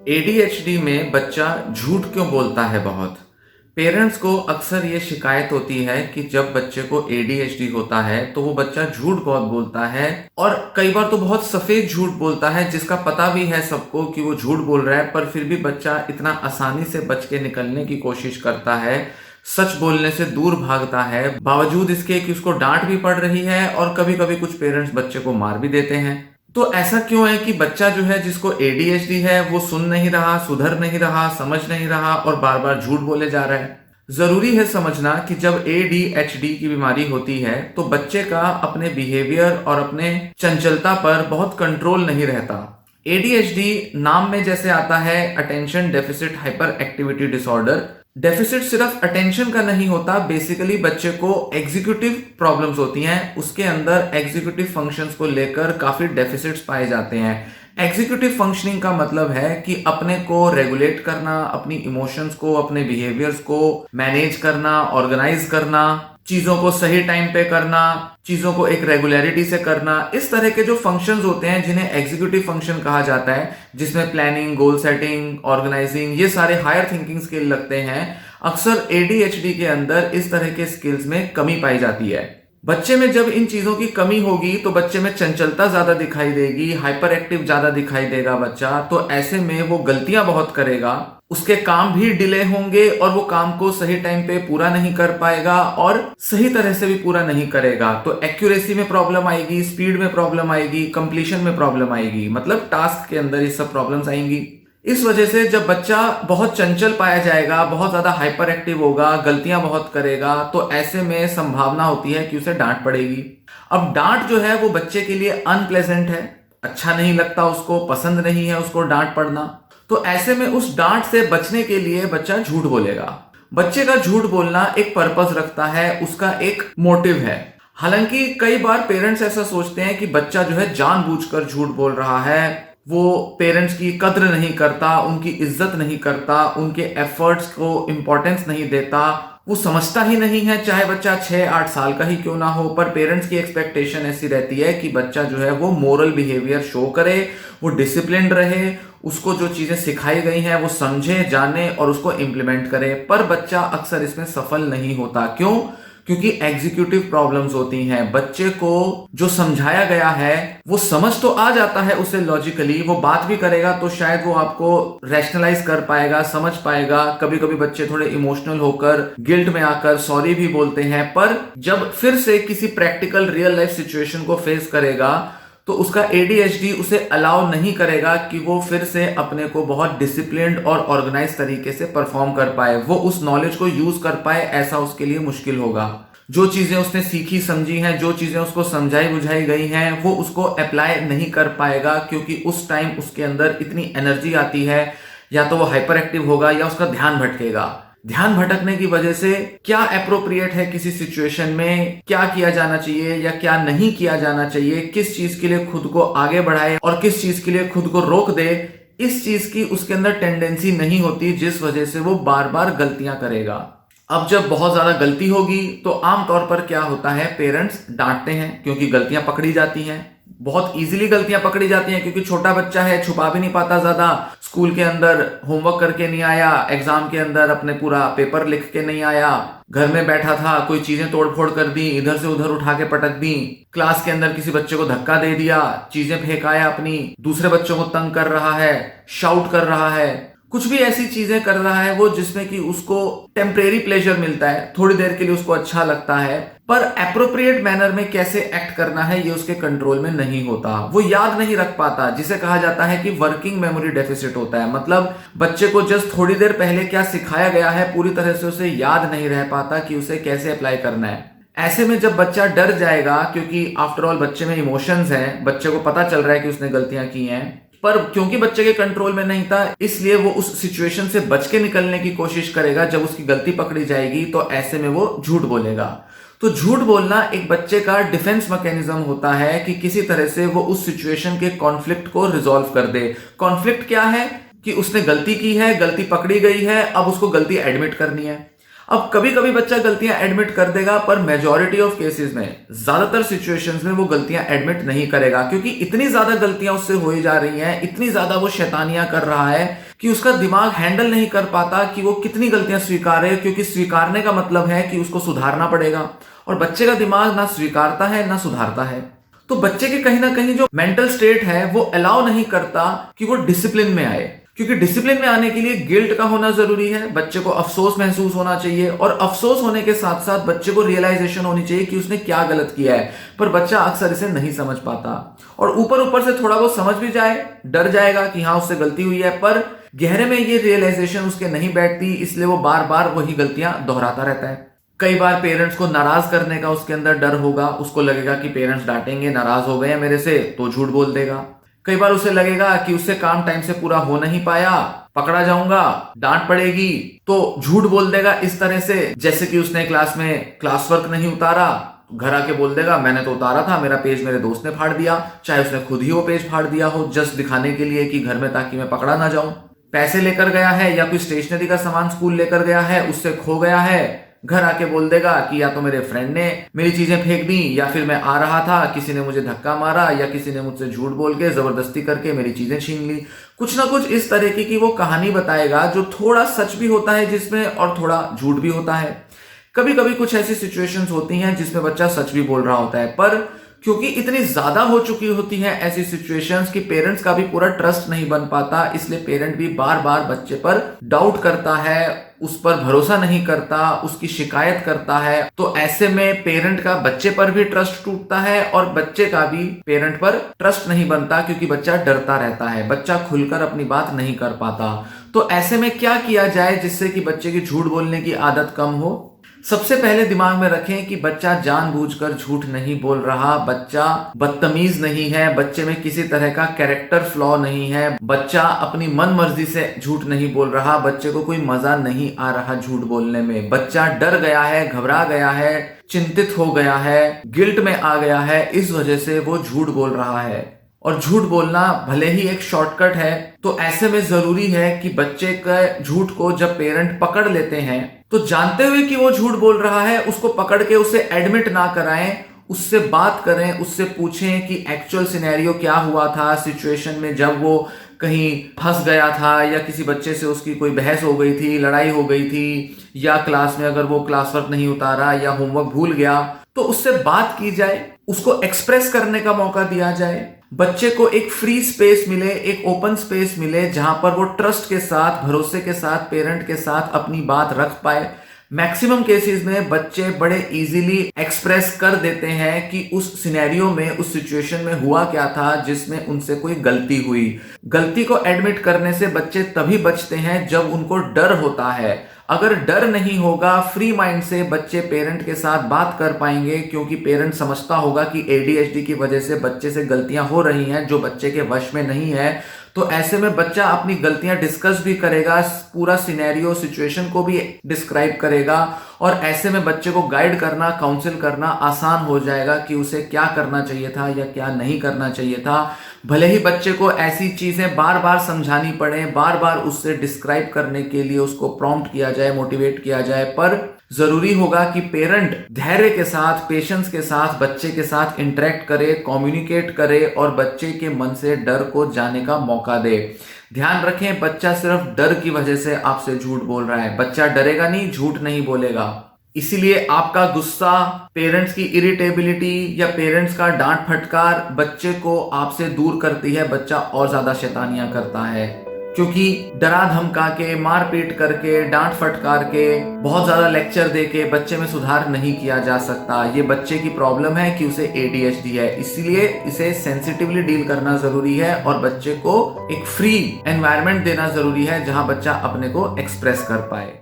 ADHD में बच्चा झूठ क्यों बोलता है बहुत। पेरेंट्स को अक्सर ये शिकायत होती है कि जब बच्चे को एडीएचडी होता है तो वो बच्चा झूठ बहुत बोलता है और कई बार तो बहुत सफेद झूठ बोलता है जिसका पता भी है सबको कि वो झूठ बोल रहा है, पर फिर भी बच्चा इतना आसानी से बच के निकलने की कोशिश करता है, सच बोलने से दूर भागता है, बावजूद इसके कि उसको डांट भी पड़ रही है और कभी कभी कुछ पेरेंट्स बच्चे को मार भी देते हैं। तो ऐसा क्यों है कि बच्चा जो है जिसको एडीएचडी है वो सुन नहीं रहा, सुधर नहीं रहा, समझ नहीं रहा और बार बार झूठ बोले जा रहा है। जरूरी है समझना कि जब एडीएचडी की बीमारी होती है तो बच्चे का अपने बिहेवियर और अपने चंचलता पर बहुत कंट्रोल नहीं रहता। एडीएचडी नाम में जैसे आता है attention deficit hyper activity disorder. Deficit सिर्फ अटेंशन का नहीं होता, बेसिकली बच्चे को एग्जीक्यूटिव प्रॉब्लम्स होती हैं, उसके अंदर एग्जीक्यूटिव फंक्शंस को लेकर काफी डेफिसिट्स पाए जाते हैं। एग्जीक्यूटिव फंक्शनिंग का मतलब है कि अपने को रेगुलेट करना, अपनी इमोशंस को, अपने बिहेवियर्स को मैनेज करना, ऑर्गेनाइज करना, चीजों को सही टाइम पे करना, चीजों को एक रेगुलरिटी से करना। इस तरह के जो फंक्शंस होते हैं जिन्हें एग्जीक्यूटिव फंक्शन कहा जाता है, जिसमें प्लानिंग, गोल सेटिंग, ऑर्गेनाइजिंग, ये सारे हायर थिंकिंग स्किल लगते हैं, अक्सर एडीएचडी के अंदर इस तरह के स्किल्स में कमी पाई जाती है। बच्चे में जब इन चीजों की कमी होगी तो बच्चे में चंचलता ज्यादा दिखाई देगी, हाइपर एक्टिव ज्यादा दिखाई देगा बच्चा, तो ऐसे में वो गलतियां बहुत करेगा, उसके काम भी डिले होंगे और वो काम को सही टाइम पे पूरा नहीं कर पाएगा और सही तरह से भी पूरा नहीं करेगा। तो एक्यूरेसी में प्रॉब्लम आएगी, स्पीड में प्रॉब्लम आएगी, कंप्लीशन में प्रॉब्लम आएगी, मतलब टास्क के अंदर ये सब प्रॉब्लम्स आएंगी। इस वजह से जब बच्चा बहुत चंचल पाया जाएगा, बहुत ज्यादा हाइपर एक्टिव होगा, गलतियां बहुत करेगा, तो ऐसे में संभावना होती है कि उसे डांट पड़ेगी। अब डांट जो है वो बच्चे के लिए अनप्लेजेंट है, अच्छा नहीं लगता, उसको पसंद नहीं है उसको डांट पड़ना। तो ऐसे में उस डांट से बचने के लिए बच्चा झूठ बोलेगा। बच्चे का झूठ बोलना एक पर्पस रखता है, उसका एक मोटिव है। हालांकि कई बार पेरेंट्स ऐसा सोचते हैं कि बच्चा जो है जानबूझकर झूठ बोल रहा है, वो पेरेंट्स की कद्र नहीं करता, उनकी इज्जत नहीं करता, उनके एफर्ट्स को इंपॉर्टेंस नहीं देता, वो समझता ही नहीं है, चाहे बच्चा 6-8 साल का ही क्यों ना हो। पर पेरेंट्स की एक्सपेक्टेशन ऐसी रहती है कि बच्चा जो है वो मोरल बिहेवियर शो करे, वो डिसिप्लिन्ड रहे, उसको जो चीजें सिखाई गई हैं वो समझे, जाने और उसको इंप्लीमेंट करे। पर बच्चा अक्सर इसमें सफल नहीं होता। क्यों? क्योंकि एग्जीक्यूटिव प्रॉब्लम्स होती हैं। बच्चे को जो समझाया गया है वो समझ तो आ जाता है उसे लॉजिकली, वो बात भी करेगा तो शायद वो आपको रैशनलाइज कर पाएगा, समझ पाएगा। कभी कभी बच्चे थोड़े इमोशनल होकर, गिल्ट में आकर सॉरी भी बोलते हैं, पर जब फिर से किसी प्रैक्टिकल रियल लाइफ सिचुएशन को फेस करेगा तो उसका एडीएचडी उसे अलाउ नहीं करेगा कि वो फिर से अपने को बहुत डिसिप्लिन्ड और ऑर्गेनाइज तरीके से परफॉर्म कर पाए, वो उस नॉलेज को यूज कर पाए, ऐसा उसके लिए मुश्किल होगा। जो चीजें उसने सीखी समझी हैं, जो चीजें उसको समझाई बुझाई गई हैं, वो उसको अप्लाई नहीं कर पाएगा, क्योंकि उस टाइम उसके अंदर इतनी एनर्जी आती है, या तो वो हाइपर एक्टिव होगा या उसका ध्यान भटकेगा। ध्यान भटकने की वजह से क्या एप्रोप्रिएट है किसी सिचुएशन में, क्या किया जाना चाहिए या क्या नहीं किया जाना चाहिए, किस चीज के लिए खुद को आगे बढ़ाए और किस चीज के लिए खुद को रोक दे, इस चीज की उसके अंदर टेंडेंसी नहीं होती, जिस वजह से वो बार बार गलतियां करेगा। अब जब बहुत ज्यादा गलती होगी तो आमतौर पर क्या होता है, पेरेंट्स डांटते हैं क्योंकि गलतियां पकड़ी जाती हैं, बहुत इजीली गलतियां पकड़ी जाती हैं, क्योंकि छोटा बच्चा है, छुपा भी नहीं पाता ज्यादा। स्कूल के अंदर होमवर्क करके नहीं आया, एग्जाम के अंदर अपने पूरा पेपर लिख के नहीं आया, घर में बैठा था, कोई चीजें तोड़फोड़ कर दी, इधर से उधर उठा के पटक दी, क्लास के अंदर किसी बच्चे को धक्का दे दिया, चीजें फेंकाया अपनी, दूसरे बच्चों को तंग कर रहा है, शाउट कर रहा है, कुछ भी ऐसी चीजें कर रहा है वो जिसमें कि उसको टेम्परेरी प्लेजर मिलता है, थोड़ी देर के लिए उसको अच्छा लगता है, पर एप्रोप्रिएट मैनर में कैसे एक्ट करना है ये उसके कंट्रोल में नहीं होता, वो याद नहीं रख पाता, जिसे कहा जाता है कि वर्किंग मेमोरी डेफिसिट होता है। मतलब बच्चे को जस्ट थोड़ी देर पहले क्या सिखाया गया है पूरी तरह से उसे याद नहीं रह पाता कि उसे कैसे अप्लाई करना है। ऐसे में जब बच्चा डर जाएगा, क्योंकि आफ्टर ऑल बच्चे में इमोशंस हैं, बच्चे को पता चल रहा है कि उसने गलतियां की हैं, पर क्योंकि बच्चे के कंट्रोल में नहीं था इसलिए वो उस सिचुएशन से बच के निकलने की कोशिश करेगा। जब उसकी गलती पकड़ी जाएगी तो ऐसे में वो झूठ बोलेगा। तो झूठ बोलना एक बच्चे का डिफेंस मैकेनिज्म होता है कि किसी तरह से वो उस सिचुएशन के कॉन्फ्लिक्ट को रिजॉल्व कर दे। कॉन्फ्लिक्ट क्या है कि उसने गलती की है, गलती पकड़ी गई है, अब उसको गलती एडमिट करनी है। अब कभी कभी बच्चा गलतियां एडमिट कर देगा, पर मेजॉरिटी ऑफ केसेस में, ज्यादातर सिचुएशंस में वो गलतियां एडमिट नहीं करेगा, क्योंकि इतनी ज्यादा गलतियां उससे हो ही जा रही हैं, इतनी ज्यादा वो शैतानियां कर रहा है कि उसका दिमाग हैंडल नहीं कर पाता कि वो कितनी गलतियां स्वीकारे, क्योंकि स्वीकारने का मतलब है कि उसको सुधारना पड़ेगा, और बच्चे का दिमाग ना स्वीकारता है ना सुधारता है। तो बच्चे के कहीं ना कहीं जो मेंटल स्टेट है वो अलाउ नहीं करता कि वो डिसिप्लिन में आए, क्योंकि डिसिप्लिन में आने के लिए गिल्ट का होना जरूरी है, बच्चे को अफसोस महसूस होना चाहिए, और अफसोस होने के साथ साथ बच्चे को रियलाइजेशन होनी चाहिए कि उसने क्या गलत किया है, पर बच्चा अक्सर इसे नहीं समझ पाता, और ऊपर ऊपर से थोड़ा बहुत समझ भी जाए, डर जाएगा कि हाँ उससे गलती हुई है, पर गहरे में ये रियलाइजेशन उसके नहीं बैठती, इसलिए वो बार बार वही गलतियां दोहराता रहता है। कई बार पेरेंट्स को नाराज करने का उसके अंदर डर होगा, उसको लगेगा कि पेरेंट्स डांटेंगे, नाराज हो गए हैं मेरे से तो झूठ बोल देगा। कई बार उसे लगेगा कि उससे काम टाइम से पूरा हो नहीं पाया, पकड़ा जाऊंगा, डांट पड़ेगी, तो झूठ बोल देगा इस तरह से, जैसे कि उसने क्लास में क्लास वर्क नहीं उतारा, घर आके बोल देगा मैंने तो उतारा था, मेरा पेज मेरे दोस्त ने फाड़ दिया, चाहे उसने खुद ही वो पेज फाड़ दिया हो जस्ट दिखाने के लिए कि घर में, ताकि मैं पकड़ा ना जाऊं। पैसे लेकर गया है या कोई स्टेशनरी का सामान स्कूल लेकर गया है, उससे खो गया है, घर आके बोल देगा कि या तो मेरे फ्रेंड ने मेरी चीजें फेंक दी, या फिर मैं आ रहा था किसी ने मुझे धक्का मारा, या किसी ने मुझसे झूठ बोल के जबरदस्ती करके मेरी चीजें छीन ली। कुछ ना कुछ इस तरीके की वो कहानी बताएगा जो थोड़ा सच भी होता है जिसमें, और थोड़ा झूठ भी होता है। कभी कभी कुछ ऐसी सिचुएशंस होती हैं जिसमें बच्चा सच भी बोल रहा होता है, पर क्योंकि इतनी ज्यादा हो चुकी होती हैं ऐसी सिचुएशंस कि पेरेंट्स का भी पूरा ट्रस्ट नहीं बन पाता, इसलिए पेरेंट भी बार बार बच्चे पर डाउट करता है, उस पर भरोसा नहीं करता, उसकी शिकायत करता है। तो ऐसे में पेरेंट का बच्चे पर भी ट्रस्ट टूटता है, और बच्चे का भी पेरेंट पर ट्रस्ट नहीं बनता, क्योंकि बच्चा डरता रहता है, बच्चा खुलकर अपनी बात नहीं कर पाता। तो ऐसे में क्या किया जाए जिससे कि बच्चे की झूठ बोलने की आदत कम हो? सबसे पहले दिमाग में रखें कि बच्चा जानबूझकर झूठ नहीं बोल रहा, बच्चा बदतमीज नहीं है, बच्चे में किसी तरह का कैरेक्टर फ्लॉ नहीं है, बच्चा अपनी मन मर्जी से झूठ नहीं बोल रहा, बच्चे को कोई मजा नहीं आ रहा झूठ बोलने में, बच्चा डर गया है, घबरा गया है, चिंतित हो गया है, गिल्ट में आ गया है, इस वजह से वो झूठ बोल रहा है। और झूठ बोलना भले ही एक शॉर्टकट है, तो ऐसे में जरूरी है कि बच्चे के झूठ को जब पेरेंट पकड़ लेते हैं, तो जानते हुए कि वो झूठ बोल रहा है उसको पकड़ के उसे एडमिट ना कराएं, उससे बात करें, उससे पूछें कि एक्चुअल सिनेरियो क्या हुआ था सिचुएशन में, जब वो कहीं फंस गया था, या किसी बच्चे से उसकी कोई बहस हो गई थी, लड़ाई हो गई थी, या क्लास में अगर वो क्लास वर्क नहीं उतारा या होमवर्क भूल गया, तो उससे बात की जाए, उसको एक्सप्रेस करने का मौका दिया जाए, बच्चे को एक फ्री स्पेस मिले, एक ओपन स्पेस मिले, जहां पर वो ट्रस्ट के साथ, भरोसे के साथ, पेरेंट के साथ अपनी बात रख पाए। मैक्सिमम केसेस में बच्चे बड़े इजीली एक्सप्रेस कर देते हैं कि उस सिनेरियो में, उस सिचुएशन में हुआ क्या था जिसमें उनसे कोई गलती हुई। गलती को एडमिट करने से बच्चे तभी बचते हैं जब उनको डर होता है। अगर डर नहीं होगा, फ्री माइंड से बच्चे पेरेंट के साथ बात कर पाएंगे, क्योंकि पेरेंट समझता होगा कि एडीएचडी की वजह से बच्चे से गलतियां हो रही हैं जो बच्चे के वश में नहीं है। तो ऐसे में बच्चा अपनी गलतियां डिस्कस भी करेगा, पूरा सिनेरियो, सिचुएशन को भी डिस्क्राइब करेगा, और ऐसे में बच्चे को गाइड करना, काउंसिल करना आसान हो जाएगा कि उसे क्या करना चाहिए था या क्या नहीं करना चाहिए था। भले ही बच्चे को ऐसी चीजें बार बार समझानी पड़े, बार बार उससे डिस्क्राइब करने के लिए उसको प्रॉम्प्ट किया जाए, मोटिवेट किया जाए, पर जरूरी होगा कि पेरेंट धैर्य के साथ, पेशेंस के साथ बच्चे के साथ इंटरेक्ट करे, कम्युनिकेट करे, और बच्चे के मन से डर को जाने का मौका दे। ध्यान रखें, बच्चा सिर्फ डर की वजह से आपसे झूठ बोल रहा है, बच्चा डरेगा नहीं, झूठ नहीं बोलेगा। इसीलिए आपका गुस्सा, पेरेंट्स की इरिटेबिलिटी या पेरेंट्स का डांट फटकार बच्चे को आपसे दूर करती है, बच्चा और ज्यादा शैतानियां करता है, क्योंकि डरा धमका के, मारपीट करके, डांट फटकार के, बहुत ज्यादा लेक्चर दे के बच्चे में सुधार नहीं किया जा सकता। ये बच्चे की प्रॉब्लम है कि उसे एडीएचडी है, इसलिए इसे सेंसिटिवली डील करना जरूरी है, और बच्चे को एक फ्री एनवायरनमेंट देना जरूरी है जहां बच्चा अपने को एक्सप्रेस कर पाए।